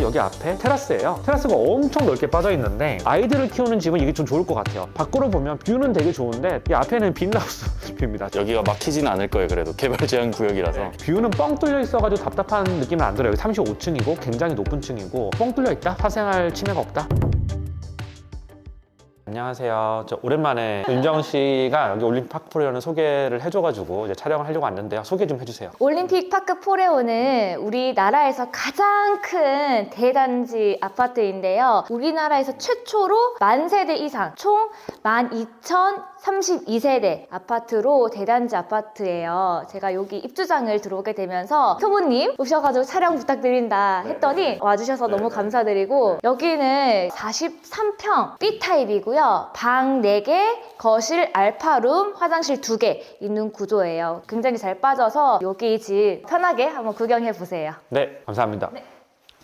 여기 앞에 테라스예요. 테라스가 엄청 넓게 빠져 있는데 아이들을 키우는 집은 이게 좀 좋을 것 같아요. 밖으로 보면 뷰는 되게 좋은데 이 앞에는 빈하우스 뷰입니다. 여기가 막히진 않을 거예요. 그래도 개발 제한 구역이라서. 뷰는 뻥 뚫려 있어가지고 답답한 느낌은 안 들어요. 여기 35층이고 굉장히 높은 층이고 뻥 뚫려 있다? 사생활 침해가 없다? 안녕하세요. 저 오랜만에 윤정 씨가 여기 올림픽 파크 포레오는 소개를 해줘가지고 이제 촬영을 하려고 왔는데요. 소개 좀 해주세요. 올림픽 파크 포레오는 우리나라에서 가장 큰 대단지 아파트인데요. 우리나라에서 최초로 만 세대 이상 총 12,032세대 아파트로 대단지 아파트예요. 제가 여기 입주장을 들어오게 되면서 효부님 오셔가지고 촬영 부탁드린다 했더니 와주셔서 너무 감사드리고, 여기는 43평 B타입이고요. 방 4개, 거실, 알파룸, 화장실 2개 있는 구조예요. 굉장히 잘 빠져서 여기 집 편하게 한번 구경해 보세요. 네, 감사합니다.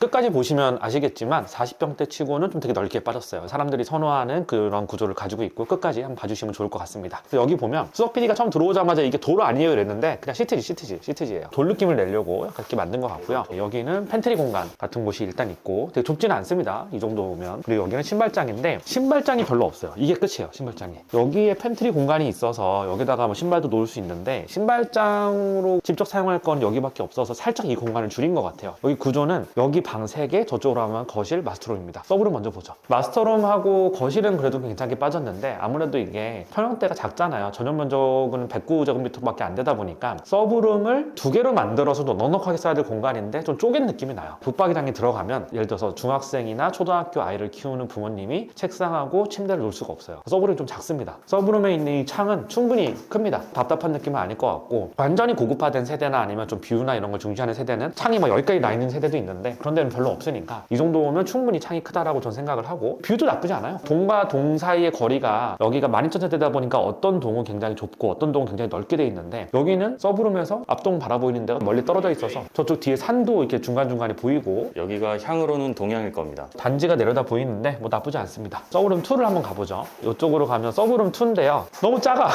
끝까지 보시면 아시겠지만 40평대 치고는 좀 되게 넓게 빠졌어요. 사람들이 선호하는 그런 구조를 가지고 있고 끝까지 한번 봐주시면 좋을 것 같습니다. 여기 보면 수석 PD가 처음 들어오자마자 이게 돌 아니에요 이랬는데 그냥 시트지예요. 돌 느낌을 내려고 약간 이렇게 만든 것 같고요. 여기는 팬트리 공간 같은 곳이 일단 있고 되게 좁지는 않습니다. 이 정도면. 그리고 여기는 신발장인데 신발장이 별로 없어요. 이게 끝이에요. 신발장이. 여기에 팬트리 공간이 있어서 여기다가 뭐 신발도 놓을 수 있는데 신발장으로 직접 사용할 건 여기밖에 없어서 살짝 이 공간을 줄인 것 같아요. 여기 구조는 여기 방 3개, 저쪽으로 하면 거실, 마스터룸입니다. 서브룸 먼저 보죠. 마스터룸하고 거실은 그래도 괜찮게 빠졌는데 아무래도 이게 평형대가 작잖아요. 전용 면적은 109제곱미터밖에 안 되다 보니까 서브룸을 2개로 만들어서도 넉넉하게 써야 될 공간인데 좀 쪼갠 느낌이 나요. 붙박이장에 들어가면 예를 들어서 중학생이나 초등학교 아이를 키우는 부모님이 책상하고 침대를 놓을 수가 없어요. 서브룸이 좀 작습니다. 서브룸에 있는 이 창은 충분히 큽니다. 답답한 느낌은 아닐 것 같고, 완전히 고급화된 세대나 아니면 좀 뷰나 이런 걸 중시하는 세대는 창이 막 여기까지 나 있는 세대도 있는데 그런 데는 별로 없으니까 이 정도면 충분히 창이 크다라고 전 생각을 하고, 뷰도 나쁘지 않아요. 동과 동 사이의 거리가 여기가 12,000세대다 보니까 어떤 동은 굉장히 좁고 어떤 동은 굉장히 넓게 돼 있는데 여기는 서브룸에서 앞동 바라보이는 데가 멀리 떨어져 있어서 저쪽 뒤에 산도 이렇게 중간중간에 보이고, 여기가 향으로는 동향일 겁니다. 단지가 내려다 보이는데 뭐 나쁘지 않습니다. 서브룸 2를 한번 가보죠. 이쪽으로 가면 서브룸 2인데요. 너무 작아.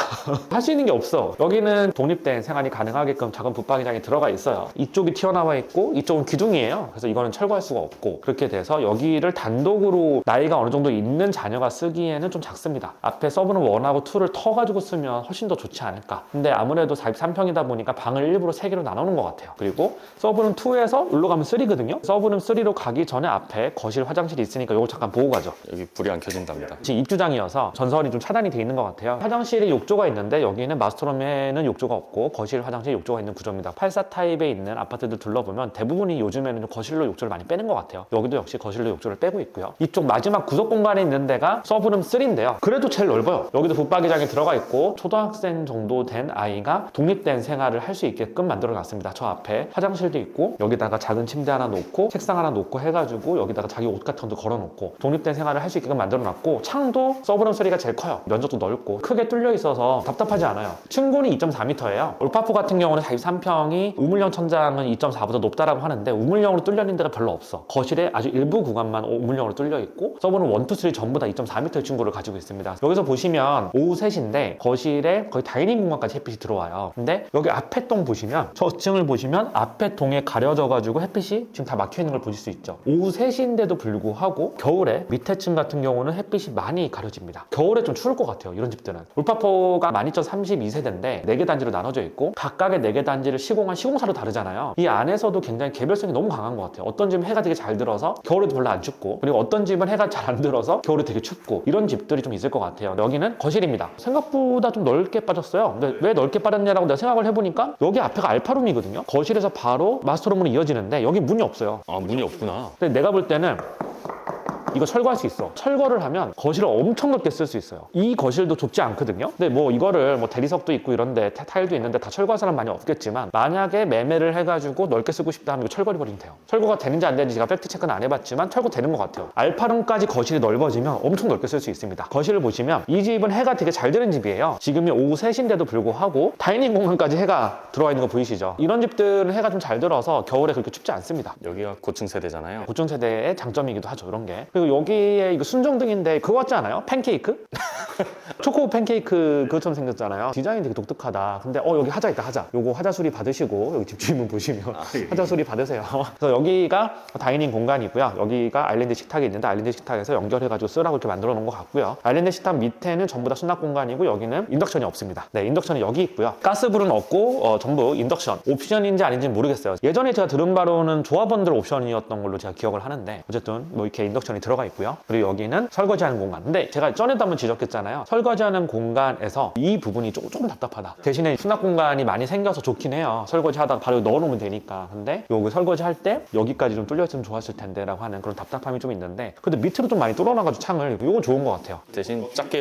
할 수 있는 게 없어. 여기는 독립된 생활이 가능하게끔 작은 붙박이장이 들어가 있어요. 이쪽이 튀어나와 있고 이쪽은 기둥이에요. 그래서 이거는 철거할 수가 없고, 그렇게 돼서 여기를 단독으로 나이가 어느 정도 있는 자녀가 쓰기에는 좀 작습니다. 앞에 서브룸 1하고 2를 터가지고 쓰면 훨씬 더 좋지 않을까. 근데 아무래도 43평이다 보니까 방을 일부러 3개로 나누는 것 같아요. 그리고 서브룸 2에서 일로 가면 3거든요. 서브룸 3로 가기 전에 앞에 거실, 화장실이 있으니까 이거 잠깐 보고 가죠. 여기 불이 안 켜진답니다. 지금 입주장이어서 전선이 좀 차단이 돼 있는 것 같아요. 화장실에 욕조가 있는데 여기는 마스터룸에는 욕조가 없고 거실, 화장실 욕조가 있는 구조입니다. 84 타입에 있는 아파트들 둘러보면 대부분이 요즘에는 좀 거실로 욕조를 많이 빼는 것 같아요. 여기도 역시 거실로 욕조를 빼고 있고요. 이쪽 마지막 구석 공간에 있는 데가 서브룸 3인데요. 그래도 제일 넓어요. 여기도 붙박이장이 들어가 있고 초등학생 정도 된 아이가 독립된 생활을 할 수 있게끔 만들어 놨습니다. 저 앞에 화장실도 있고 여기다가 작은 침대 하나 놓고 책상 하나 놓고 해가지고 여기다가 자기 옷 같은 것도 걸어 놓고 독립된 생활을 할 수 있게끔 만들어 놨고, 창도 서브룸 3가 제일 커요. 면적도 넓고 크게 뚫려 있어서 답답하지 않아요. 층고는 2.4m예요. 올파포 같은 경우는 43평이 우물형 천장은 2.4보다 높다라고 하는데 우물형으로 뚫려 있는 데가 별로 없어. 거실에 아주 일부 구간만 우물형으로 뚫려 있고 서브룸 1, 2, 3 전부 다 2.4m의 층고를 가지고 있습니다. 여기서 보시면 오후 3시인데 거실에 거의 다이닝 공간까지 햇빛이 들어와요. 근데 여기 앞에 동 보시면, 저 층을 보시면 앞에 동에 가려져 가지고 햇빛이 지금 다 막혀 있는 걸 보실 수 있죠. 오후 3시인데도 불구하고 겨울에 밑에 층 같은 경우는 햇빛이 많이 가려집니다. 겨울에 좀 추울 것 같아요. 이런 집들은. 울파포가 12,032세대인데 4개 단지로 나눠져 있고 각각의 4개 단지를 시공한 시공사로 다르잖아요. 이 안에서도 굉장히 개별성이 너무 강한 것 같아요. 어떤 집은 해가 되게 잘 들어서 겨울에도 별로 안 춥고, 그리고 어떤 집은 해가 잘 안 들어서 겨울에 되게 춥고, 이런 집들이 좀 있을 것 같아요. 여기는 거실입니다. 생각보다 좀 넓게 빠졌어요. 근데 왜 넓게 빠졌냐라고 내가 생각을 해보니까 여기 앞에가 알파룸이거든요. 거실에서 바로 마스터룸으로 이어지는데 여기 문이 없어요. 아, 문이 없구나. 근데 내가 볼 때는 이거 철거할 수 있어. 철거를 하면 거실을 엄청 넓게 쓸 수 있어요. 이 거실도 좁지 않거든요. 근데 뭐 이거를 뭐 대리석도 있고 이런데 타일도 있는데 다 철거할 사람 많이 없겠지만, 만약에 매매를 해가지고 넓게 쓰고 싶다 하면 이거 철거해버리면 돼요. 철거가 되는지 안 되는지 제가 팩트 체크는 안 해봤지만 철거 되는 것 같아요. 알파룸까지 거실이 넓어지면 엄청 넓게 쓸 수 있습니다. 거실을 보시면 이 집은 해가 되게 잘 드는 집이에요. 지금이 오후 3시인데도 불구하고 다이닝 공간까지 해가 들어와 있는 거 보이시죠? 이런 집들은 해가 좀 잘 들어서 겨울에 그렇게 춥지 않습니다. 여기가 고층 세대잖아요. 고층 세대의 장점이기도 하죠, 이런 게. 그리고 여기에 이거 순정등인데 그거 같지 않아요? 팬케이크? 초코 팬케이크 그것처럼 생겼잖아요. 디자인이 되게 독특하다. 근데 여기 하자 있다, 하자. 요거 하자 수리 받으시고 여기 집주인분 보시면 하자 수리 받으세요. 그래서 여기가 다이닝 공간이고요. 여기가 아일랜드 식탁이 있는데 아일랜드 식탁에서 연결해가지고 쓰라고 이렇게 만들어 놓은 것 같고요. 아일랜드 식탁 밑에는 전부 다 수납 공간이고 여기는 인덕션이 없습니다. 네, 인덕션이 여기 있고요. 가스불은 없고 전부 인덕션. 옵션인지 아닌지 모르겠어요. 예전에 제가 들은 바로는 조합원들 옵션이었던 걸로 제가 기억을 하는데 어쨌든 뭐 이렇게 인덕션이 들어가 있고요. 그리고 여기는 설거지하는 공간. 근데 제가 전에도 한번 지적했잖아요. 설거지하는 공간에서 이 부분이 조금 답답하다. 대신에 수납 공간이 많이 생겨서 좋긴 해요. 설거지 하다가 바로 넣어놓으면 되니까. 근데 여기 설거지 할 때 여기까지 좀 뚫려있으면 좋았을 텐데 라고 하는 그런 답답함이 좀 있는데 근데 밑으로 좀 많이 뚫어놔가지고 창을 이건 좋은 것 같아요. 대신 작게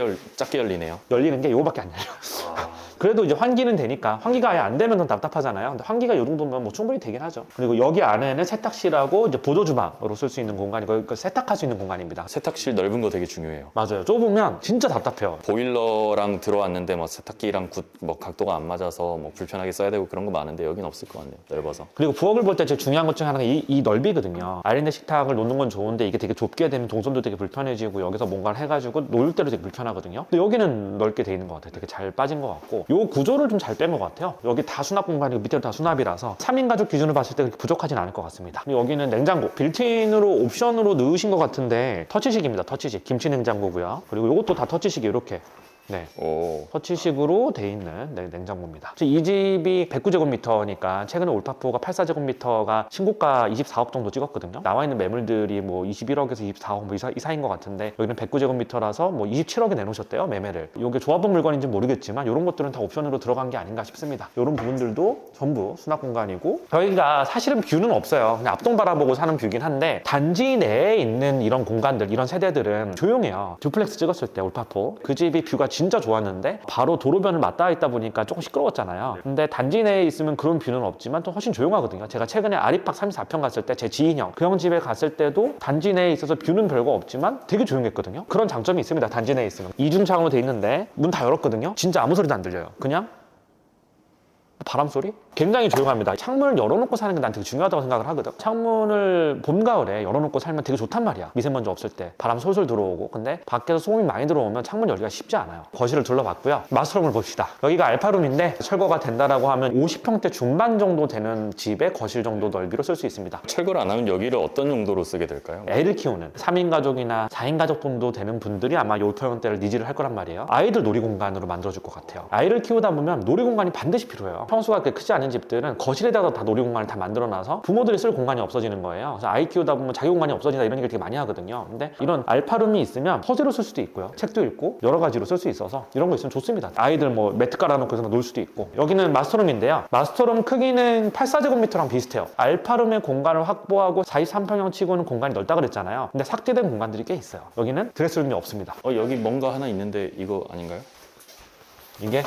열리네요. 열리는 게 이거밖에 안 열려. 그래도 이제 환기는 되니까 환기가 아예 안 되면 더 답답하잖아요. 근데 환기가 이 정도면 뭐 충분히 되긴 하죠. 그리고 여기 안에는 세탁실하고 이제 보조 주방으로 쓸 수 있는 공간이고 그러니까 세탁할 수 있는 공간입니다. 세탁실 넓은 거 되게 중요해요. 맞아요. 좁으면 진짜 답답해요. 보일러랑 들어왔는데 뭐 세탁기랑 뭐 각도가 안 맞아서 뭐 불편하게 써야 되고 그런 거 많은데 여긴 없을 것 같네요. 넓어서. 그리고 부엌을 볼 때 제일 중요한 것 중 하나가 이 넓이거든요. 아일랜드 식탁을 놓는 건 좋은데 이게 되게 좁게 되면 동선도 되게 불편해지고 여기서 뭔가를 해가지고 놓을 때도 되게 불편하거든요. 근데 여기는 넓게 돼 있는 것 같아요. 되게 잘 빠진 것 같고 요 구조를 좀 잘 뺀 것 같아요. 여기 다 수납 공간이고 밑에도 다 수납이라서 3인 가족 기준으로 봤을 때 그렇게 부족하진 않을 것 같습니다. 그리고 여기는 냉장고 빌트인으로 옵션으로 넣으신 것 같은데 터치식입니다. 터치식 김치 냉장고고요. 그리고 이것도 다 터치식이 이렇게 네. 오. 터치식으로 돼 있는 냉장고입니다. 이 집이 109제곱미터니까 최근에 올파포가 84제곱미터가 신고가 24억 정도 찍었거든요. 나와 있는 매물들이 뭐 21억에서 24억 뭐 이 사이인 것 같은데 여기는 109제곱미터라서 뭐 27억에 내놓으셨대요, 매매를. 이게 조합원 물건인지 모르겠지만 이런 것들은 다 옵션으로 들어간 게 아닌가 싶습니다. 이런 부분들도 전부 수납 공간이고 저희가 사실은 뷰는 없어요. 그냥 앞동 바라보고 사는 뷰긴 한데 단지 내에 있는 이런 공간들, 이런 세대들은 조용해요. 듀플렉스 찍었을 때 올파포 그 집이 뷰가 진짜 좋았는데 바로 도로변을 맞닿아 있다 보니까 조금 시끄러웠잖아요. 근데 단지 내에 있으면 그런 뷰는 없지만 또 훨씬 조용하거든요. 제가 최근에 아리팍 34평 갔을 때 제 지인 형, 그 형 집에 갔을 때도 단지 내에 있어서 뷰는 별거 없지만 되게 조용했거든요. 그런 장점이 있습니다. 단지 내에 있으면. 이중창으로 돼 있는데 문 다 열었거든요. 진짜 아무 소리도 안 들려요. 그냥 바람 소리? 굉장히 조용합니다. 창문을 열어놓고 사는 게 난 되게 중요하다고 생각을 하거든. 창문을 봄, 가을에 열어놓고 살면 되게 좋단 말이야. 미세먼지 없을 때 바람 솔솔 들어오고. 근데 밖에서 소음이 많이 들어오면 창문 열기가 쉽지 않아요. 거실을 둘러봤고요. 마스터룸을 봅시다. 여기가 알파룸인데 철거가 된다라고 하면 50평대 중반 정도 되는 집의 거실 정도 넓이로 쓸 수 있습니다. 철거를 안 하면 여기를 어떤 용도로 쓰게 될까요? 애를 키우는 3인 가족이나 4인 가족 정도 되는 분들이 아마 5평대를 니즈를 할 거란 말이에요. 아이들 놀이공간으로 만들어줄 것 같아요. 아이를 키우다 보면 놀이공간이 반드시 필요해요. 평수가 그렇게 크지 않은 집들은 거실에다가 다 놀이공간을 다 만들어놔서 부모들이 쓸 공간이 없어지는 거예요. 그래서 아이 키우다 보면 자기 공간이 없어진다 이런 얘기를 되게 많이 하거든요. 근데 이런 알파룸이 있으면 서재로 쓸 수도 있고요. 책도 읽고 여러 가지로 쓸 수 있어서 이런 거 있으면 좋습니다. 아이들 뭐 매트 깔아놓고 해서 놀 수도 있고. 여기는 마스터룸인데요. 마스터룸 크기는 84제곱미터랑 비슷해요. 알파룸의 공간을 확보하고 43평형 치고는 공간이 넓다 그랬잖아요. 근데 삭제된 공간들이 꽤 있어요. 여기는 드레스룸이 없습니다. 여기 뭔가 하나 있는데 이거 아닌가요? 이게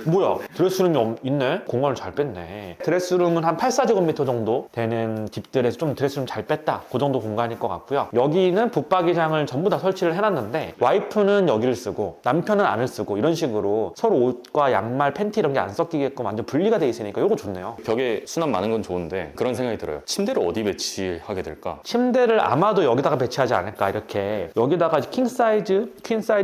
뭐야? 드레스룸이 있네? 공간을 잘 뺐네. 드레스룸은 한 84제곱미터 정도 되는 집들에서 좀 드레스룸 잘 뺐다. 그 정도 공간일 것 같고요. 여기는 붙박이장을 전부 다 설치를 해놨는데 와이프는 여기를 쓰고 남편은 안을 쓰고 이런 식으로 서로 옷과 양말, 팬티 이런 게 안 섞이게끔 완전 분리가 돼 있으니까 이거 좋네요. 벽에 수납 많은 건 좋은데 그런 생각이 들어요. 침대를 어디 배치하게 될까? 침대를 아마도 여기다가 배치하지 않을까. 이렇게 여기다가 퀸 사이즈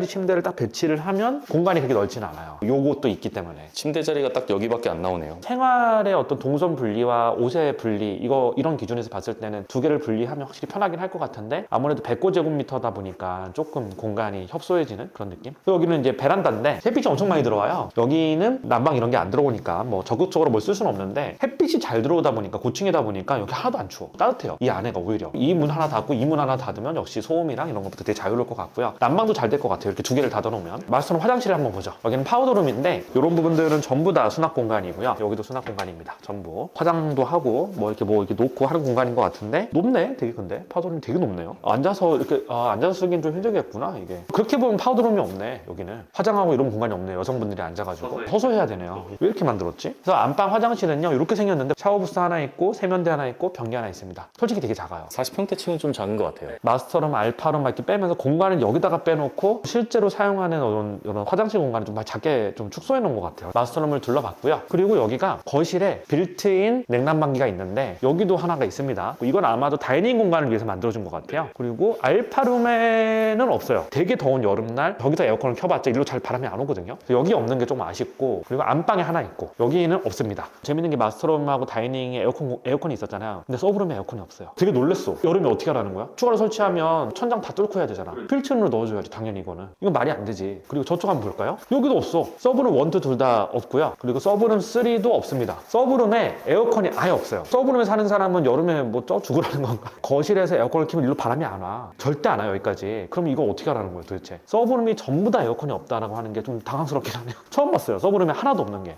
침대를 딱 배치를 하면 공간이 그렇게 넓지는 않아요. 요것도 있기 때문에. 침대 자리가 딱 여기밖에 안 나오네요. 생활의 어떤 동선 분리와 옷의 분리 이런 기준에서 봤을 때는 두 개를 분리하면 확실히 편하긴 할 것 같은데 아무래도 109제곱미터다 보니까 조금 공간이 협소해지는 그런 느낌. 여기는 이제 베란다인데 햇빛이 엄청 많이 들어와요. 여기는 난방 이런 게 안 들어오니까 뭐 적극적으로 뭘 쓸 수는 없는데 햇빛이 잘 들어오다 보니까 고층이다 보니까 여기 하나도 안 추워. 따뜻해요. 이 안에가 오히려 이 문 하나 닫고 이 문 하나 닫으면 역시 소음이랑 이런 것부터 되게 자유로울 것 같고요. 난방도 잘 될 것 같아요. 이렇게 두 개를 닫아놓으면. 마스터룸 화장실을 한번 보죠. 여기는 파우더룸인데 이런 부분들은 전부 다 수납 공간이고요. 여기도 수납 공간입니다. 전부 화장도 하고 뭐 이렇게 놓고 하는 공간인 것 같은데 높네. 되게 근데 파우더룸이 되게 높네요. 앉아서 이렇게 앉아서 쓰기엔 좀 힘들겠구나 이게. 그렇게 보면 파우더룸이 없네. 여기는 화장하고 이런 공간이 없네요. 여성분들이 앉아가지고 서서해야 되네요. 왜 이렇게 만들었지? 그래서 안방 화장실은요 이렇게 생겼는데 샤워부스 하나 있고 세면대 하나 있고 변기 하나 있습니다. 솔직히 되게 작아요. 40평대 치고는 좀 작은 것 같아요. 마스터룸, 알파룸 이렇게 빼면서 공간을 여기다가 빼놓고 실제로 사용하는 이런 화장실 공간을 좀 작게 좀 축소해 놓은 것 같아요. 마스터룸을 둘러봤고요. 그리고 여기가 거실에 빌트인 냉난방기가 있는데 여기도 하나가 있습니다. 이건 아마도 다이닝 공간을 위해서 만들어준 것 같아요. 그리고 알파룸에는 없어요. 되게 더운 여름날 여기다 에어컨을 켜봤자 일로 잘 바람이 안 오거든요. 여기 없는 게 좀 아쉽고, 그리고 안방에 하나 있고 여기는 없습니다. 재밌는 게 마스터룸하고 다이닝에 에어컨이 있었잖아요. 근데 서브룸에 에어컨이 없어요. 되게 놀랬어. 여름에 어떻게 하라는 거야? 추가로 설치하면 천장 다 뚫고 해야 되잖아. 필트인으로 넣어줘야지 당연히. 이거는 말이 안 되지. 그리고 저쪽 한번 볼까요? 여기도 없어. 서브룸 1, 2 둘 다 없고요. 그리고 서브룸 3도 없습니다. 서브룸에 에어컨이 아예 없어요. 서브룸에 사는 사람은 여름에 뭐 죽으라는 건가? 거실에서 에어컨을 켜면 일로 바람이 안 와. 절대 안 와요, 여기까지. 그럼 이거 어떻게 하라는 거예요, 도대체? 서브룸이 전부 다 에어컨이 없다라고 하는 게 좀 당황스럽긴 하네요. 처음 봤어요, 서브룸에 하나도 없는 게.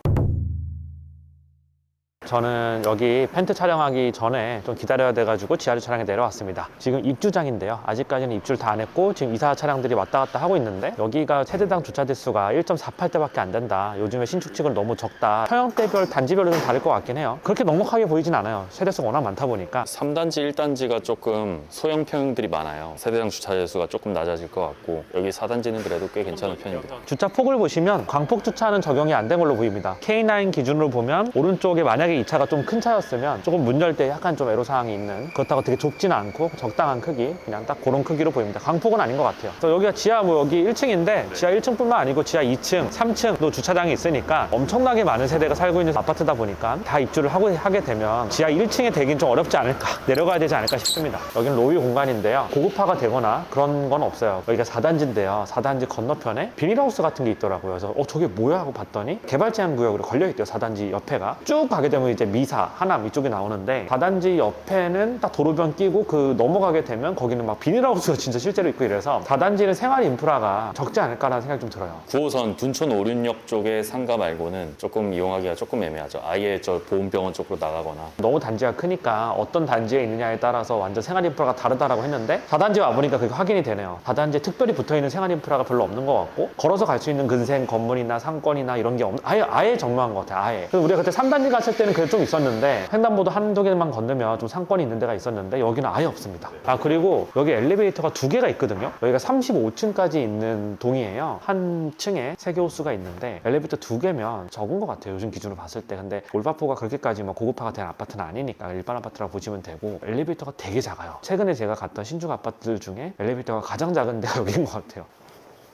저는 여기 펜트 촬영하기 전에 좀 기다려야 돼가지고 지하 주차장에 내려왔습니다. 지금 입주장인데요. 아직까지는 입주를 다 안 했고 지금 이사 차량들이 왔다 갔다 하고 있는데, 여기가 세대당 주차 대수가 1.48대밖에 안 된다. 요즘에 신축축은 너무 적다. 평형대별 단지별로 좀 다를 것 같긴 해요. 그렇게 넉넉하게 보이진 않아요. 세대수가 워낙 많다 보니까. 3단지, 1단지가 조금 소형 평형들이 많아요. 세대당 주차 대수가 조금 낮아질 것 같고, 여기 4단지는 그래도 꽤 괜찮은 편입니다. 주차 폭을 보시면 광폭 주차는 적용이 안 된 걸로 보입니다. K9 기준으로 보면 오른쪽에 만약에 이 차가 좀 큰 차였으면 조금 문 열 때 약간 좀 애로사항이 있는, 그렇다고 되게 좁지는 않고 적당한 크기, 그냥 딱 그런 크기로 보입니다. 광폭은 아닌 것 같아요. 그래서 여기가 지하 여기 1층인데 지하 1층뿐만 아니고 지하 2층, 3층도 주차장이 있으니까 엄청나게 많은 세대가 살고 있는 아파트다 보니까 다 입주를 하게 되면 지하 1층에 되긴 좀 어렵지 않을까, 내려가야 되지 않을까 싶습니다. 여기는 로비 공간인데요. 고급화가 되거나 그런 건 없어요. 여기가 4단지인데요. 4단지 건너편에 비닐하우스 같은 게 있더라고요. 그래서 저게 뭐야 하고 봤더니 개발 제한 구역으로 걸려있대요. 4단지 옆에가 쭉 가게 되면 이제 미사, 하남 이쪽이 나오는데, 4단지 옆에는 딱 도로변 끼고 그 넘어가게 되면 거기는 막 비닐하우스가 진짜 실제로 있고 이래서 4단지는 생활 인프라가 적지 않을까라는 생각이 좀 들어요. 9호선 둔촌 오륜역 쪽의 상가 말고는 조금 이용하기가 조금 애매하죠. 아예 저 보훈병원 쪽으로 나가거나. 너무 단지가 크니까 어떤 단지에 있느냐에 따라서 완전 생활 인프라가 다르다라고 했는데, 4단지 와보니까 그게 확인이 되네요. 4단지에 특별히 붙어있는 생활 인프라가 별로 없는 것 같고, 걸어서 갈 수 있는 근생 건물이나 상권이나 이런 게 아예 정묘한 것 같아요. 아예. 그래서 우리가 그때 3단지 갔을 때는 그게 좀 있었는데, 횡단보도 한두 개만 건너면 좀 상권이 있는 데가 있었는데 여기는 아예 없습니다. 그리고 여기 엘리베이터가 2개가 있거든요. 여기가 35층까지 있는 동이에요. 한 층에 3개 호수가 있는데 엘리베이터 2개면 적은 것 같아요, 요즘 기준으로 봤을 때. 근데 올바포가 그렇게까지 뭐 고급화가 된 아파트는 아니니까 일반 아파트라고 보시면 되고, 엘리베이터가 되게 작아요. 최근에 제가 갔던 신축 아파트들 중에 엘리베이터가 가장 작은 데가 여기인 것 같아요.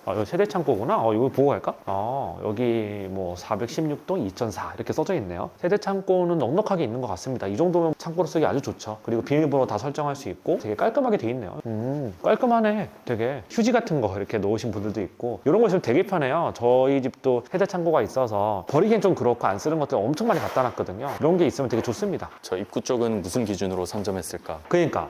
여기 세대 창고구나. 이거 보고 갈까? 여기 뭐 416동 2004 이렇게 써져 있네요. 세대 창고는 넉넉하게 있는 것 같습니다. 이 정도면 창고로 쓰기 아주 좋죠. 그리고 비밀번호 다 설정할 수 있고 되게 깔끔하게 돼 있네요. 깔끔하네. 되게 휴지 같은 거 이렇게 놓으신 분들도 있고, 이런 거 있으면 되게 편해요. 저희 집도 세대 창고가 있어서 버리기엔 좀 그렇고 안 쓰는 것들 엄청 많이 갖다 놨거든요. 이런 게 있으면 되게 좋습니다. 저 입구 쪽은 무슨 기준으로 선점했을까? 그러니까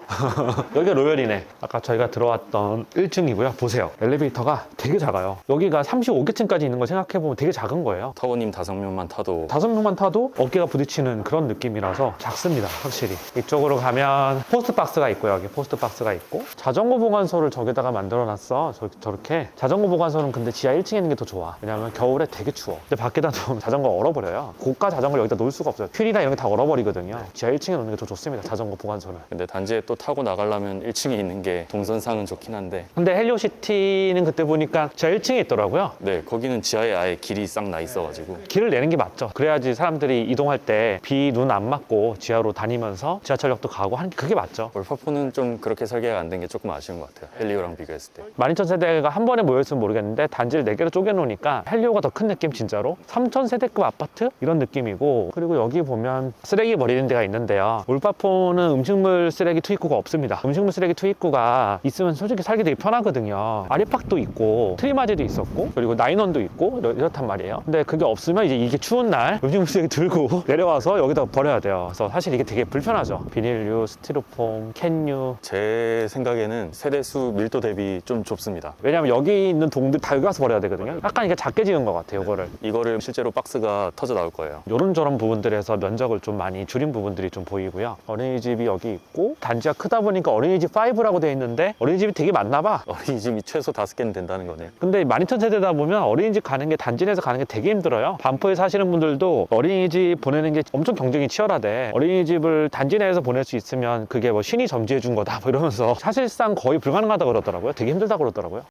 여기가 로열이네. 아까 저희가 들어왔던 1층이고요. 보세요. 엘리베이터가 되게 작아요. 여기가 35개층까지 있는 걸 생각해보면 되게 작은 거예요. 타고님 5명만 타도 5명만 타도 어깨가 부딪히는 그런 느낌이라서 작습니다, 확실히. 이쪽으로 가면 포스트박스가 있고요. 여기 포스트박스가 있고, 자전거 보관소를 저기다가 만들어놨어. 저렇게. 자전거 보관소는 근데 지하 1층에 있는 게 더 좋아. 왜냐면 겨울에 되게 추워. 근데 밖에다 놓으면 자전거 얼어버려요. 고가 자전거를 여기다 놓을 수가 없어요. 휠이나 이런 게 다 얼어버리거든요. 지하 1층에 놓는 게 더 좋습니다, 자전거 보관소는. 근데 단지에 또 타고 나가려면 1층에 있는 게 동선상은 좋긴 한데, 근데 헬리오시티는 그때 보니까 지하 1층에 있더라고요. 네, 거기는 지하에 아예 길이 싹 나 있어가지고. 길을 내는 게 맞죠. 그래야지 사람들이 이동할 때 비, 눈 안 맞고 지하로 다니면서 지하철역도 가고 하는 게 그게 맞죠. 올파포는 좀 그렇게 설계가 안 된 게 조금 아쉬운 것 같아요. 헬리오랑 비교했을 때. 12,000세대가 한 번에 모여있으면 모르겠는데 단지를 4개로 쪼개놓으니까 헬리오가 더 큰 느낌, 진짜로. 3,000세대급 아파트? 이런 느낌이고, 그리고 여기 보면 쓰레기 버리는 데가 있는데요. 올파포는 음식물 쓰레기 투입구가 없습니다. 음식물 쓰레기 투입구가 있으면 솔직히 살기 되게 편하거든요. 아리팍도 있고 트리마제도 있었고, 그리고 나인원도 있고 이렇단 말이에요. 근데 그게 없으면 이제 이게 추운 날 음식물 쓰레기 들고 내려와서 여기다 버려야 돼요. 그래서 사실 이게 되게 불편하죠. 비닐류, 스티로폼, 캔류. 제 생각에는 세대수 밀도 대비 좀 좁습니다. 왜냐면 여기 있는 동들 다 여기 가서 버려야 되거든요. 약간 이게 작게 지은 것 같아요, 이거를 실제로 박스가 터져 나올 거예요. 요런저런 부분들에서 면적을 좀 많이 줄인 부분들이 좀 보이고요. 어린이집이 여기 있고, 단지가 크다 보니까 어린이집 5라고 돼 있는데 어린이집이 되게 많나 봐. 어린이집이 최소 5개는 된다는 거네요. 근데 12,000세대다 보면 어린이집 가는 게, 단지 내에서 가는 게 되게 힘들어요. 반포에 사시는 분들도 어린이집 보내는 게 엄청 경쟁이 치열하대. 어린이집을 단지 내에서 보낼 수 있으면 그게 뭐 신이 점지해 준 거다 뭐 이러면서 사실상 거의 불가능하다 그러더라고요. 되게 힘들다 그러더라고요.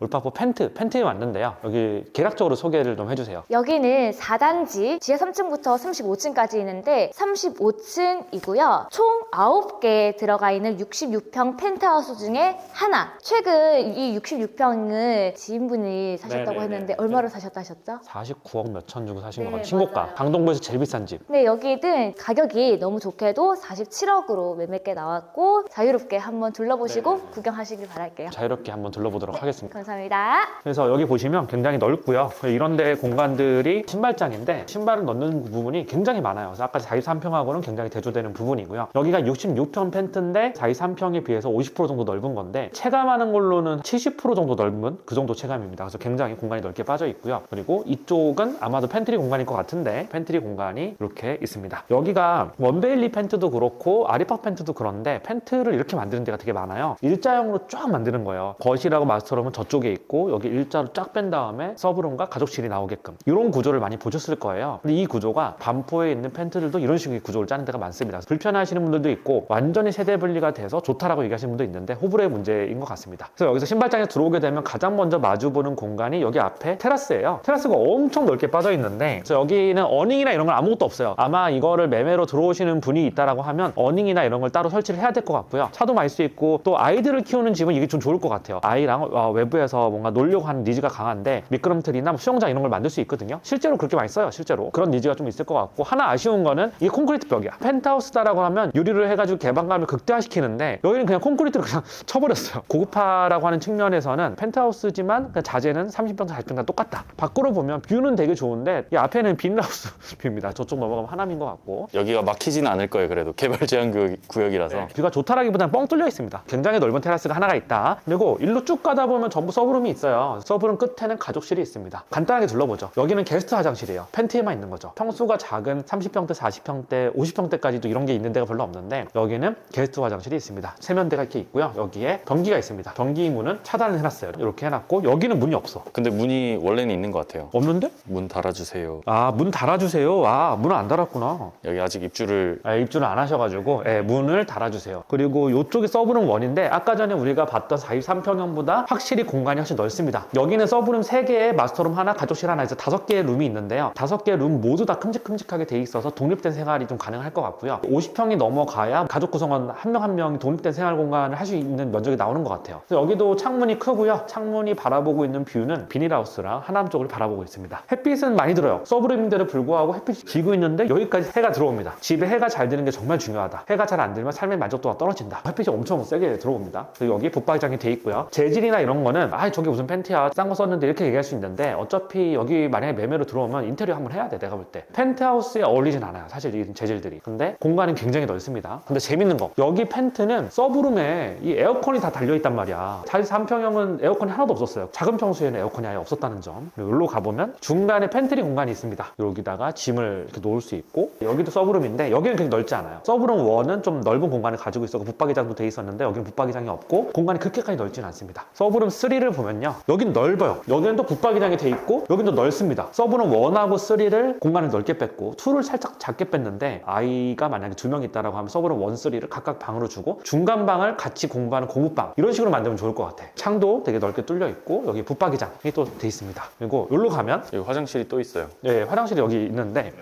울파포 펜트에 왔는데요. 여기 개략적으로 소개를 좀 해주세요. 여기는 4단지, 지하 3층부터 35층까지 있는데 35층이고요. 총 9개 들어가 있는 66평 펜트하우스 중에 하나. 최근 이 66평을 지인분이 사셨다고 네네네. 했는데 얼마로 사셨다 하셨죠? 49억 몇천 주고 사신 네, 거 같아요. 신고가. 맞아요. 강동구에서 제일 비싼 집. 네, 여기는 가격이 너무 좋게도 47억으로 매매가 나왔고 자유롭게 한번 둘러보시고 구경하시길 바랄게요. 자유롭게 한번 둘러보도록 하겠습니다. 감사합니다. 그래서 여기 보시면 굉장히 넓고요. 이런 데 공간들이 신발장인데 신발을 넣는 부분이 굉장히 많아요. 그래서 아까 43평하고는 굉장히 대조되는 부분이고요. 여기가 66평 펜트인데 43평에 비해서 50% 정도 넓은 건데 체감하는 걸로는 70% 정도 넓은 그 정도 체감입니다. 그래서 굉장히 공간이 넓게 빠져 있고요. 그리고 이쪽은 아마도 팬트리 공간일 것 같은데 팬트리 공간이 이렇게 있습니다. 여기가 원베일리 펜트도 그렇고 아리팍 펜트도 그런데 펜트를 이렇게 만드는 데가 되게 많아요. 일자형으로 쫙 만드는 거예요. 거실하고 마스터룸은 저쪽에 있고 여기 일자로 쫙 뺀 다음에 서브룸과 가족실이 나오게끔 이런 구조를 많이 보셨을 거예요. 근데 이 구조가 반포에 있는 펜트들도 이런 식의 구조를 짜는 데가 많습니다. 불편해하시는 분들도 있고 완전히 세대 분리가 돼서 좋다라고 얘기하시는 분도 있는데 호불호의 문제인 것 같습니다. 그래서 여기서 신발장에 들어오게 되면 가장 먼저 마주보는 공간이 여기 앞에 테라스예요. 테라스가 엄청 넓게 빠져 있는데 그래서 여기는 어닝이나 이런 건 아무것도 없어요. 아마 이거를 매매로 들어오시는 분이 있다라고 하면 어닝이나 이런 걸 따로 설치를 해야 될 것 같고요. 차도 많이 수 있고 또 아이들을 키우는 집은 이게 좀 좋을 것 같아요. 아이랑 외부에서 뭔가 놀려고 하는 니즈가 강한데 미끄럼틀이나 뭐 수영장 이런 걸 만들 수 있거든요. 실제로 그렇게 많이 써요. 실제로 그런 니즈가 좀 있을 것 같고 하나 아쉬운 거는 이게 콘크리트 벽이야. 펜트하우스다라고 하면 유리를 해가지고 개방감을 극대화시키는데 여기는 그냥 콘크리트로 그냥 쳐버렸어요. 고급화라고 하는 측면에서는 펜트하우스지만 그냥 자재는 30평, 40평 다 똑같다. 밖으로 보면 뷰는 되게 좋은데 이 앞에는 비닐하우스 뷰입니다. 저쪽 넘어가면 하남인 것 같고 여기가 막히진 않을 거예요. 그래도 개발 제한 구역이라서. 뷰가 좋다라기보다는 뻥 뚫려 있습니다. 굉장히 넓은 테라스가 하나가 있다. 그리고 일로 쭉 가다 보면 전부 서브룸이 있어요. 서브룸 끝에는 가족실이 있습니다. 간단하게 둘러보죠. 여기는 게스트 화장실이에요. 펜트에만 있는 거죠. 평수가 작은 30평대, 40평대, 50평대까지도 이런 게 있는 데가 별로 없는데 여기는 게스트 화장실이 있습니다. 세면대가 이렇게 있고요. 여기에 변기가 있습니다. 변기 문은 차단을 해놨어요. 이렇게 해놨고 여기는 문이 없어. 근데 문이 원래는 있는 것 같아요. 없는데? 문 달아주세요. 아, 문 달아주세요. 아, 문을 안 달았구나. 여기 아직 입주를 입주를 안 하셔가지고 문을 달아주세요. 그리고 이쪽이 서브룸 1인데 아까 전에 우리가 봤던 43평형보다 확실히 공간이 훨씬 넓습니다. 여기는 서브룸 3개에 마스터룸 하나, 가족실 하나 해서 5개의 룸이 있는데요. 5개의 룸 모두 다 큼직큼직하게 돼 있어서 독립된 생활이 좀 가능할 것 같고요. 50평이 넘어가야 가족 구성원 한 명 한 명이 독립된 생활 공간을 할 수 있는 면적이 나오는 것 같아요. 그래서 여기도 창문이 크고요. 창문이 바라보고 있는 뷰는 비닐하우스랑 하남 쪽을 바라보고 있습니다. 햇빛은 많이 들어요. 서브룸인데도 불구하고 햇빛이 지고 있는데 여기까지 해가 들어옵니다. 집에 해가 잘 드는 게 정말 중요하다. 해가 잘 안 들면 삶의 만족도가 떨어진다. 햇빛이 엄청 세게 들어옵니다. 그리고 여기 붙박이장이 돼 있고요. 재질이나 이런 거는 저게 무슨 펜트야 싼 거 썼는데 이렇게 얘기할 수 있는데 어차피 여기 만약에 매매로 들어오면 인테리어 한번 해야 돼. 내가 볼 때 펜트하우스에 어울리진 않아요. 사실 이 재질들이. 근데 공간은 굉장히 넓습니다. 근데 재밌는 거 여기 펜트는 서브룸에 이 에어컨이 다 달려있단 말이야. 43평형은 에어컨이 하나도 없었어요. 작은 평수에는 에어컨이 아예 없었다는 점. 그리고 여기로 가보면 중간에 팬트리 공간이 있습니다. 여기다가 짐을 이렇게 놓을 수 있고 여기도 서브룸인데 여기는 그렇게 넓지 않아요. 서브룸 1은 좀 넓은 공간을 가지고 있었고 붙박이장도 돼 있었는데 여기는 붙박이장이 없고 공간이 그렇게까지 넓지는 않습니다. 서브룸 3를 보면요. 여긴 넓어요. 여기는 또 붙박이장이 돼 있고 여긴 또 넓습니다. 서브룸 1하고 3를 공간을 넓게 뺐고 2를 살짝 작게 뺐는데 아이가 만약에 2명 있다라고 하면 서브룸 1, 3를 각각 방으로 주고 중간 방을 같이 공부하는 고무방 이런 식으로 만들면 좋을 것 같아. 창도 되게 넓게 뚫려 있고 여기 붙박이장이 또 돼 있습니다. 그리고 여기로 가면 여기 화장실이 또 있어요. 화장실이 여기 있는데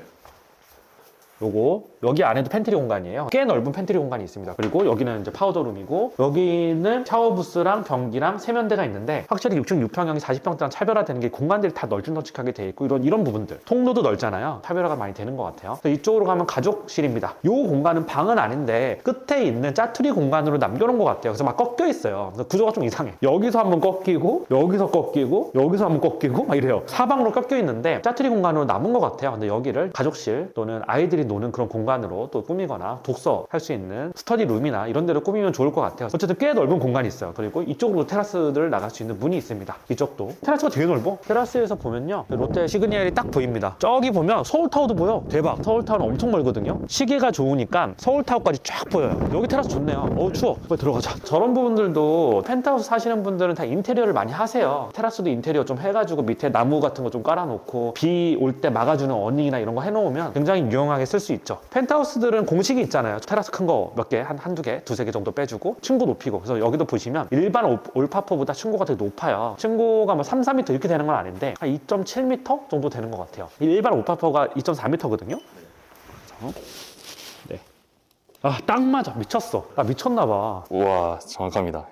여기 안에도 팬트리 공간이에요. 꽤 넓은 팬트리 공간이 있습니다. 그리고 여기는 이제 파우더룸이고 여기는 샤워 부스랑 변기랑 세면대가 있는데 확실히 66평형이 40평대랑 차별화되는 게 공간들이 다 널찍널찍하게 돼 있고 이런 부분들 통로도 넓잖아요. 차별화가 많이 되는 것 같아요. 이쪽으로 가면 가족실입니다. 이 공간은 방은 아닌데 끝에 있는 짜투리 공간으로 남겨놓은 것 같아요. 그래서 막 꺾여 있어요. 그래서 구조가 좀 이상해. 여기서 한번 꺾이고 여기서 꺾이고 여기서 한번 꺾이고 막 이래요. 사방으로 꺾여 있는데 짜투리 공간으로 남은 것 같아요. 근데 여기를 가족실 또는 아이들이 노는 그런 공간으로 또 꾸미거나 독서 할 수 있는 스터디 룸이나 이런 데로 꾸미면 좋을 것 같아요. 어쨌든 꽤 넓은 공간이 있어요. 그리고 이쪽으로 테라스를 나갈 수 있는 문이 있습니다. 이쪽도 테라스가 되게 넓어. 테라스에서 보면요 롯데 시그니엘이 딱 보입니다. 저기 보면 서울타워도 보여. 대박. 서울타워는 엄청 멀거든요. 시계가 좋으니까 서울타워까지 쫙 보여요. 여기 테라스 좋네요. 추워. 빨리 들어가자. 저런 부분들도 펜트하우스 사시는 분들은 다 인테리어를 많이 하세요. 테라스도 인테리어 좀 해가지고 밑에 나무 같은 거 좀 깔아놓고 비 올 때 막아주는 어닝이나 이런 거 해놓으면 굉장히 유용하게 쓸 쓸 수 있죠. 펜트하우스들은 공식이 있잖아요. 테라스 큰 거 몇 개, 한두 개, 두세 개 정도 빼주고 층고 높이고. 그래서 여기도 보시면 일반 올파포보다 층고가 되게 높아요. 층고가 뭐 3, 4m 이렇게 되는 건 아닌데 한 2.7m 정도 되는 것 같아요. 일반 올파포가 2.4m거든요. 네. 아, 딱 맞아. 미쳤어. 아, 미쳤나 봐. 우와, 정확합니다.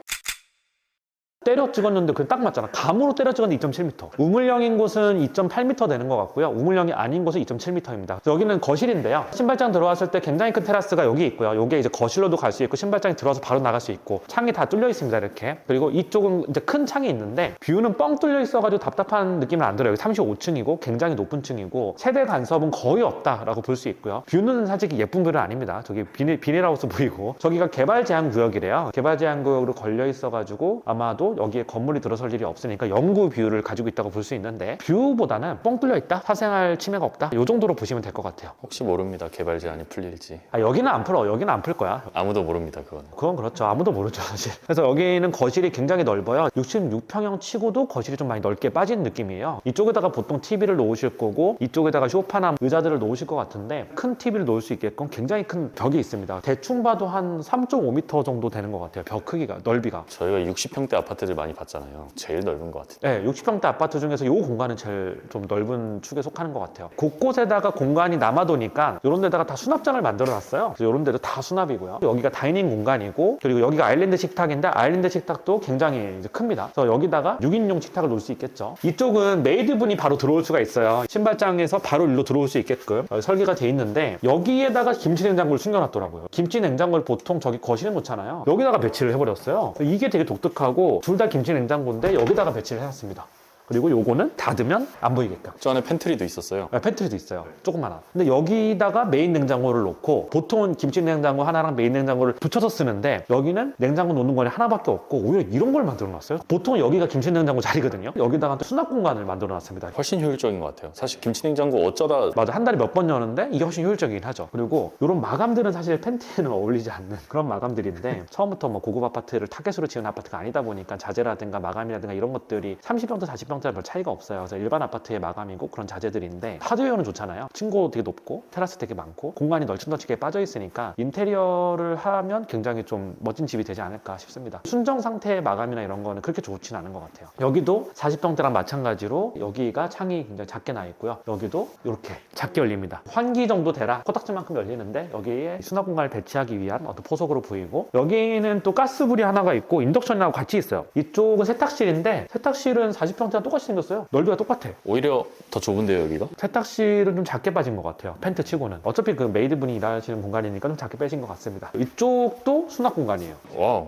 때려 찍었는데 그게 딱 맞잖아. 감으로 때려 찍었는데 2.7m. 우물형인 곳은 2.8m 되는 것 같고요. 우물형이 아닌 곳은 2.7m입니다. 여기는 거실인데요. 신발장 들어왔을 때 굉장히 큰 테라스가 여기 있고요. 여기에 이제 거실로도 갈 수 있고 신발장이 들어와서 바로 나갈 수 있고 창이 다 뚫려 있습니다. 이렇게. 그리고 이쪽은 이제 큰 창이 있는데 뷰는 뻥 뚫려 있어가지고 답답한 느낌은 안 들어요. 여기 35층이고 굉장히 높은 층이고 세대 간섭은 거의 없다라고 볼 수 있고요. 뷰는 솔직히 예쁜 뷰는 아닙니다. 저기 비닐하우스 보이고 저기가 개발 제한 구역이래요. 개발 제한 구역으로 걸려 있어가지고 아마도 여기에 건물이 들어설 일이 없으니까 영구 뷰를 가지고 있다고 볼 수 있는데 뷰보다는 뻥 뚫려 있다? 사생활 침해가 없다? 이 정도로 보시면 될 것 같아요. 혹시 모릅니다. 개발 제한이 풀릴지. 아, 여기는 안 풀어. 여기는 안 풀 거야. 아무도 모릅니다. 그거는. 그건 그렇죠. 아무도 모르죠, 사실. 그래서 여기는 거실이 굉장히 넓어요. 66평형 치고도 거실이 좀 많이 넓게 빠진 느낌이에요. 이쪽에다가 보통 TV를 놓으실 거고 이쪽에다가 소파나 의자들을 놓으실 것 같은데 큰 TV를 놓을 수 있게끔 굉장히 큰 벽이 있습니다. 대충 봐도 한 3.5m 정도 되는 것 같아요. 벽 크기가, 넓이가. 저희가 60평대 아파트를 많이 봤잖아요. 제일 넓은 것 같아요. 네, 60평대 아파트 중에서 이 공간은 제일 좀 넓은 축에 속하는 것 같아요. 곳곳에다가 공간이 남아도니까 이런 데다가 다 수납장을 만들어 놨어요. 그래서 이런 데도 다 수납이고요. 여기가 다이닝 공간이고 그리고 여기가 아일랜드 식탁인데 아일랜드 식탁도 굉장히 이제 큽니다. 그래서 여기다가 6인용 식탁을 놓을 수 있겠죠. 이쪽은 메이드분이 바로 들어올 수가 있어요. 신발장에서 바로 일로 들어올 수 있게끔 설계가 돼 있는데 여기에다가 김치냉장고를 숨겨놨더라고요. 김치냉장고를 보통 저기 거실에 놓잖아요. 여기다가 배치를 해버렸어요. 이게 되게 독특하고 둘 다 김치냉장고인데 여기다가 배치를 해놨습니다. 그리고 요거는 닫으면 안 보이게끔. 저 안에 팬트리도 있었어요. 네, 팬트리도 있어요. 조그마한. 근데 여기다가 메인 냉장고를 놓고 보통은 김치 냉장고 하나랑 메인 냉장고를 붙여서 쓰는데 여기는 냉장고 놓는 공간이 하나밖에 없고 오히려 이런 걸 만들어 놨어요. 보통 여기가 김치 냉장고 자리거든요. 여기다가 또 수납 공간을 만들어 놨습니다. 훨씬 효율적인 것 같아요. 사실 김치냉장고 어쩌다 맞아, 한 달에 몇 번 여는데 이게 훨씬 효율적이긴 하죠. 그리고 이런 마감들은 사실 팬트리에는 어울리지 않는 그런 마감들인데 처음부터 뭐 고급 아파트를 타겟으로 지은 아파트가 아니다 보니까 자재라든가 마감이라든가 이런 것들이 30평대 40평대 별 차이가 없어요. 그래서 일반 아파트의 마감이고 그런 자재들인데 하드웨어는 좋잖아요. 층고 되게 높고 테라스 되게 많고 공간이 널찍널찍하게 빠져 있으니까 인테리어를 하면 굉장히 좀 멋진 집이 되지 않을까 싶습니다. 순정 상태의 마감이나 이런 거는 그렇게 좋지는 않은 것 같아요. 여기도 40평대랑 마찬가지로 여기가 창이 굉장히 작게 나 있고요. 여기도 이렇게 작게 열립니다. 환기 정도 되라 코딱지만큼 열리는데 여기에 수납 공간을 배치하기 위한 어떤 포석으로 보이고 여기는 또 가스불이 하나가 있고 인덕션이라고 같이 있어요. 이쪽은 세탁실인데 세탁실은 40평대랑 똑같이 생겼어요. 넓이가 똑같아. 오히려 더 좁은데요, 여기가? 세탁실은 좀 작게 빠진 것 같아요. 펜트 치고는. 어차피 그 메이드분이 일하시는 공간이니까 좀 작게 빼신 것 같습니다. 이쪽도 수납 공간이에요. 와우,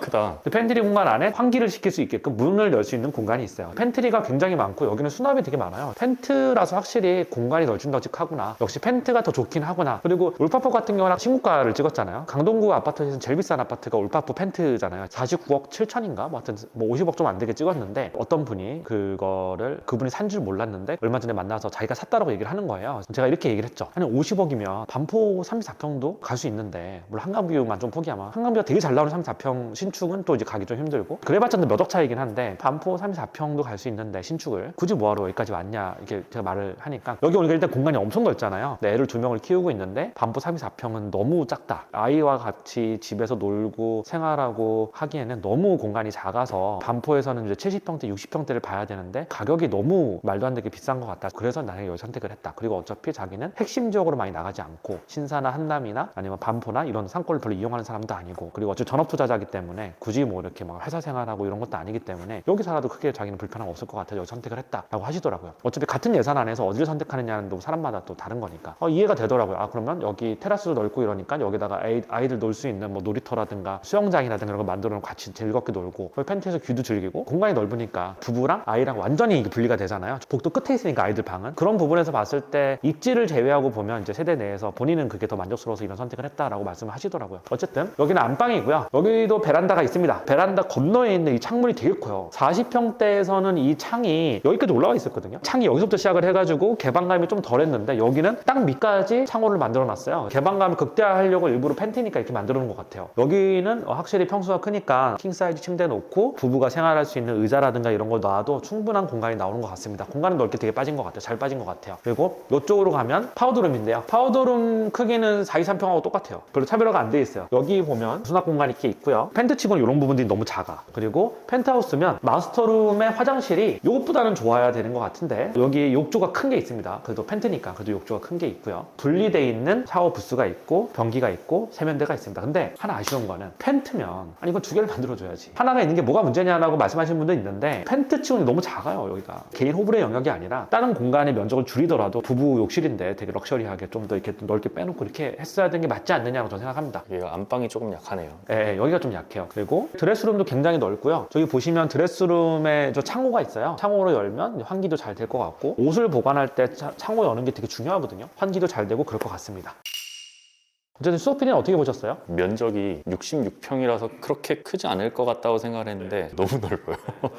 크다. 팬트리 공간 안에 환기를 시킬 수 있게끔 문을 열 수 있는 공간이 있어요. 팬트리가 굉장히 많고 여기는 수납이 되게 많아요. 펜트라서 확실히 공간이 널찍널찍하구나. 역시 펜트가 더 좋긴 하구나. 그리고 울파포 같은 경우는 신고가를 찍었잖아요. 강동구 아파트에서는 제일 비싼 아파트가 울파포 펜트잖아요. 49억 7천인가? 뭐 하여튼 뭐 50억 좀 안 되게 찍었는데 어떤 분이 그분이 산 줄 몰랐는데 얼마 전에 만나서 자기가 샀다라고 얘기를 하는 거예요. 제가 이렇게 얘기를 했죠. 아니 50억이면 반포 34평도 갈 수 있는데 물론 한강뷰만 좀 포기하면 한강뷰가 되게 잘 나오는 34평 신축은 또 이제 가기 좀 힘들고 그래봤자 몇 억 차이긴 한데 반포 34평도 갈 수 있는데 신축을 굳이 뭐하러 여기까지 왔냐 이렇게 제가 말을 하니까 여기 오니까 일단 공간이 엄청 넓잖아요. 네, 애를 2명을 키우고 있는데 반포 34평은 너무 작다. 아이와 같이 집에서 놀고 생활하고 하기에는 너무 공간이 작아서 반포에서는 이제 70평대 60평대를 봐야 되는데 가격이 너무 말도 안 되게 비싼 것 같다. 그래서 나는 여기 선택을 했다. 그리고 어차피 자기는 핵심 지역으로 많이 나가지 않고 신사나 한남이나 아니면 반포나 이런 상권을 별로 이용하는 사람도 아니고 그리고 어차피 전업 투자자이기 때문에 굳이 뭐 이렇게 막 회사 생활하고 이런 것도 아니기 때문에 여기 살아도 크게 자기는 불편함 없을 것 같아서 여기 선택을 했다라고 하시더라고요. 어차피 같은 예산 안에서 어디를 선택하느냐는 또 사람마다 또 다른 거니까 이해가 되더라고요. 아 그러면 여기 테라스도 넓고 이러니까 여기다가 아이들 놀 수 있는 뭐 놀이터라든가 수영장이라든가 이런 거 만들어 놓고 같이 즐겁게 놀고 펜트에서 뷰도 즐기고 공간이 넓으니까 부부랑 아이랑 완전히 분리가 되잖아요. 복도 끝에 있으니까 아이들 방은 그런 부분에서 봤을 때 입지를 제외하고 보면 이제 세대 내에서 본인은 그게 더 만족스러워서 이런 선택을 했다라고 말씀을 하시더라고요. 어쨌든 여기는 안방이고요. 여기도 베란다가 있습니다. 베란다 건너에 있는 이 창문이 되게 커요. 40평대에서는 이 창이 여기까지 올라와 있었거든요. 창이 여기서부터 시작을 해가지고 개방감이 좀 덜했는데 여기는 딱 밑까지 창호를 만들어 놨어요. 개방감을 극대화하려고 일부러 팬트니까 이렇게 만들어 놓은 것 같아요. 여기는 확실히 평수가 크니까 킹사이즈 침대 놓고 부부가 생활할 수 있는 의자라든가 이런 걸 놔도 나와도 충분한 공간이 나오는 것 같습니다. 공간은 넓게 되게 빠진 것 같아요. 잘 빠진 것 같아요. 그리고 이쪽으로 가면 파우더룸인데요. 파우더룸 크기는 423평하고 똑같아요. 별로 차별화가 안 돼 있어요. 여기 보면 수납 공간이 이렇게 있고요. 펜트치고는 이런 부분들이 너무 작아. 그리고 펜트하우스면 마스터룸의 화장실이 이것보다는 좋아야 되는 것 같은데 여기 욕조가 큰 게 있습니다. 그래도 펜트니까 그래도 욕조가 큰 게 있고요. 분리되어 있는 샤워 부스가 있고 변기가 있고 세면대가 있습니다. 근데 하나 아쉬운 거는 펜트면 아니 이건 두 개를 만들어줘야지. 하나가 있는 게 뭐가 문제냐라고 말씀하시는 분도 있는데 펜트치고는 너무 작아요. 여기가 개인 호불호의 영역이 아니라 다른 공간의 면적을 줄이더라도 부부 욕실인데 되게 럭셔리하게 좀 더 이렇게 넓게 빼놓고 이렇게 했어야 되는 게 맞지 않느냐고 저는 생각합니다. 여기가 안방이 조금 약하네요. 예, 여기가 좀 약해요. 그리고 드레스룸도 굉장히 넓고요. 저기 보시면 드레스룸에 저 창호가 있어요. 창호로 열면 환기도 잘 될 것 같고 옷을 보관할 때 창호 여는 게 되게 중요하거든요. 환기도 잘 되고 그럴 것 같습니다. 어쨌든 수호PD는 어떻게 보셨어요? 면적이 66평이라서 그렇게 크지 않을 것 같다고 생각을 했는데 너무 넓어요.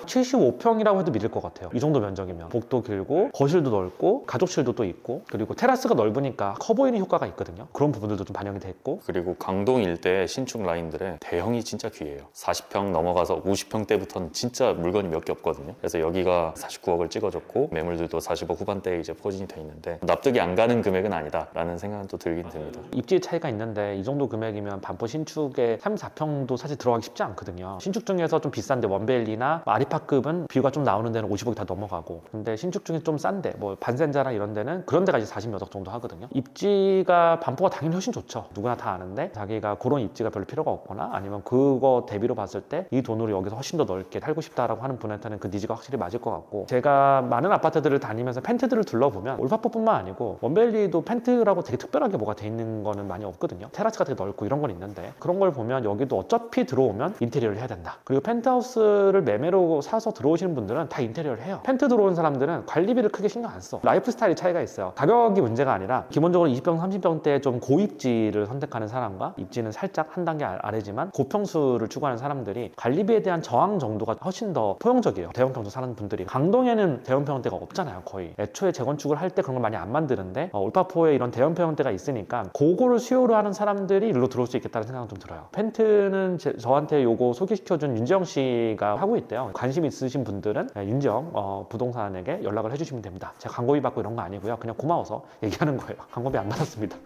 75평이라고 해도 믿을 것 같아요. 이 정도 면적이면 복도 길고 거실도 넓고 가족실도 또 있고 그리고 테라스가 넓으니까 커 보이는 효과가 있거든요. 그런 부분들도 좀 반영이 됐고 그리고 강동 일대 신축 라인들의 대형이 진짜 귀해요. 40평 넘어가서 50평대부터는 진짜 물건이 몇 개 없거든요. 그래서 여기가 49억을 찍어줬고 매물들도 40억 후반대에 이제 포진이 돼 있는데 납득이 안 가는 금액은 아니다라는 생각은 또 들긴 듭니다. 입지 차이가 있는데 이 정도 금액이면 반포 신축에 3, 4평도 사실 들어가기 쉽지 않거든요. 신축 중에서 좀 비싼데 원벨리나 아리파급은 뷰가 좀 나오는 데는 50억이 다 넘어가고 근데 신축 중에 좀 싼데 뭐 반센자나 이런 데는 그런 데가 이제 40몇 억 정도 하거든요. 입지가 반포가 당연히 훨씬 좋죠. 누구나 다 아는데 자기가 그런 입지가 별로 필요가 없거나 아니면 그거 대비로 봤을 때 이 돈으로 여기서 훨씬 더 넓게 살고 싶다라고 하는 분한테는 그 니즈가 확실히 맞을 것 같고 제가 많은 아파트들을 다니면서 펜트들을 둘러보면 올파포뿐만 아니고 원벨리도 펜트라고 되게 특별하게 뭐가 돼 있는 거는 많이 없거든요. 테라스가 되게 넓고 이런 건 있는데 그런 걸 보면 여기도 어차피 들어오면 인테리어를 해야 된다. 그리고 펜트하우스를 매매로 사서 들어오시는 분들은 다 인테리어를 해요. 펜트 들어오는 사람들은 관리비를 크게 신경 안 써. 라이프 스타일이 차이가 있어요. 가격이 문제가 아니라 기본적으로 20평, 30평대 좀 고입지를 선택하는 사람과 입지는 살짝 한 단계 아래지만 고평수를 추구하는 사람들이 관리비에 대한 저항 정도가 훨씬 더 포용적이에요. 대형평수 사는 분들이. 강동에는 대형평대가 없잖아요. 거의. 애초에 재건축을 할 때 그런 걸 많이 안 만드는데 올파포에 이런 대형평대가 있으니까 그거를 수요로 하는 사람들이 일로 들어올 수 있겠다는 생각은 좀 들어요. 펜트는 저한테 요거 소개시켜준 윤지영 씨가 하고 있대요. 관심 있으신 분들은 윤지영 부동산에게 연락을 해주시면 됩니다. 제가 광고비 받고 이런 거 아니고요. 그냥 고마워서 얘기하는 거예요. 광고비 안 받았습니다.